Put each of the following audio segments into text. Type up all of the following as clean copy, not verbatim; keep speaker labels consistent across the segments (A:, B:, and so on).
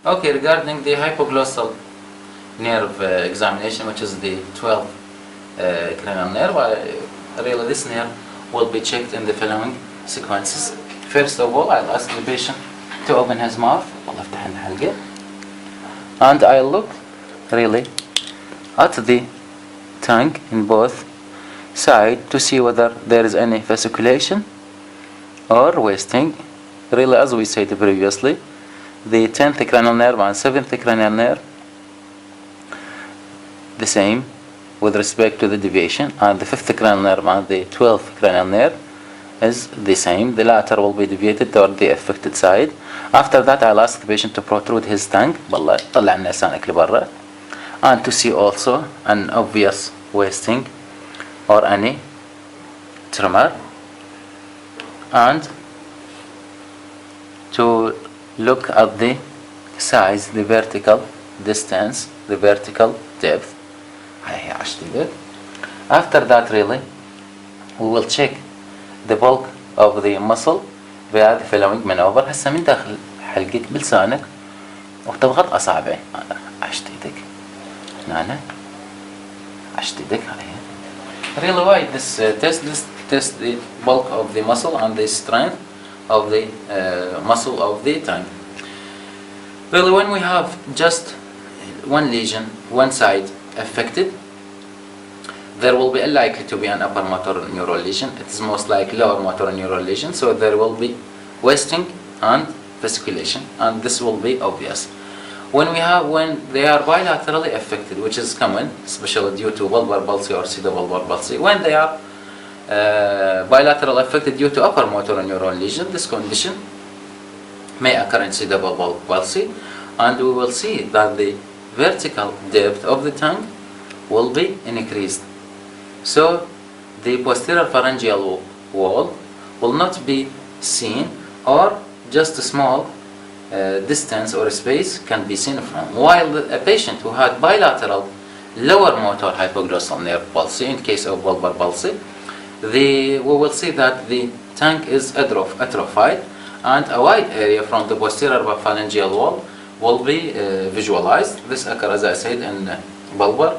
A: Okay, regarding the hypoglossal nerve examination, which is the 12th cranial nerve, really this nerve will be checked in the following sequences. First of all, I'll ask the patient to open his mouth, and I'll look really at the tongue in both sides to see whether there is any fasciculation or wasting. Really, as we said previously, the 10th cranial nerve and 7th cranial nerve the same with respect to the deviation, and the 5th cranial nerve and the 12th cranial nerve is the same. The latter will be deviated toward the affected side. After that, I'll ask the patient to protrude his tongue and to see also an obvious wasting or any tremor, and to look at the size, the vertical distance, the vertical depth. After that, really, we will check the bulk of the muscle via the following maneuver. هسه من داخل حلقك بلسانك وتضغط أصابعي. عشت ايدك هنا، عشت ايدك عليها. Really, why this test the bulk of the muscle and the strength of the muscle of the tongue. Really, when we have just one lesion, one side affected, there will be unlikely to be an upper motor neural lesion. It is most likely lower motor neural lesion, so there will be wasting and fasciculation, and this will be obvious. When they are bilaterally affected, which is common, especially due to bulbar palsy or pseudobulbar palsy, when they are bilateral affected due to upper motor neuron lesion, this condition may occur in pseudobulbar palsy, and we will see that the vertical depth of the tongue will be increased. So the posterior pharyngeal wall will not be seen, or just a small distance or space can be seen from. While a patient who had bilateral lower motor hypoglossal nerve palsy, in case of bulbar palsy, we will see that the tongue is atrophied, and a wide area from the posterior pharyngeal wall will be visualized. This occurs, as I said, in bulbar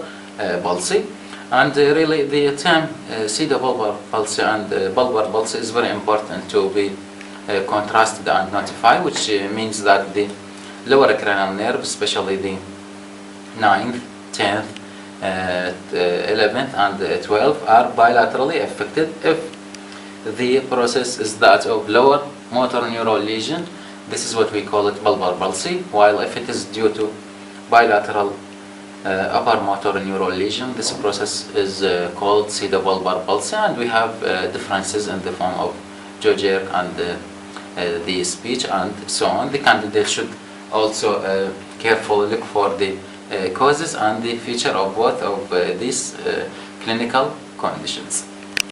A: palsy. And really, the term pseudobulbar palsy and bulbar palsy is very important to be contrasted and notified, which means that the lower cranial nerve, especially the 9th, 10th, 11th and 12th, are bilaterally affected. If the process is that of lower motor neural lesion, this is what we call it bulbar palsy, while if it is due to bilateral upper motor neural lesion, this process is called pseudobulbar palsy, and we have differences in the form of jaw jerk and the speech and so on. The candidate should also carefully look for the causes and the feature of both of these clinical conditions.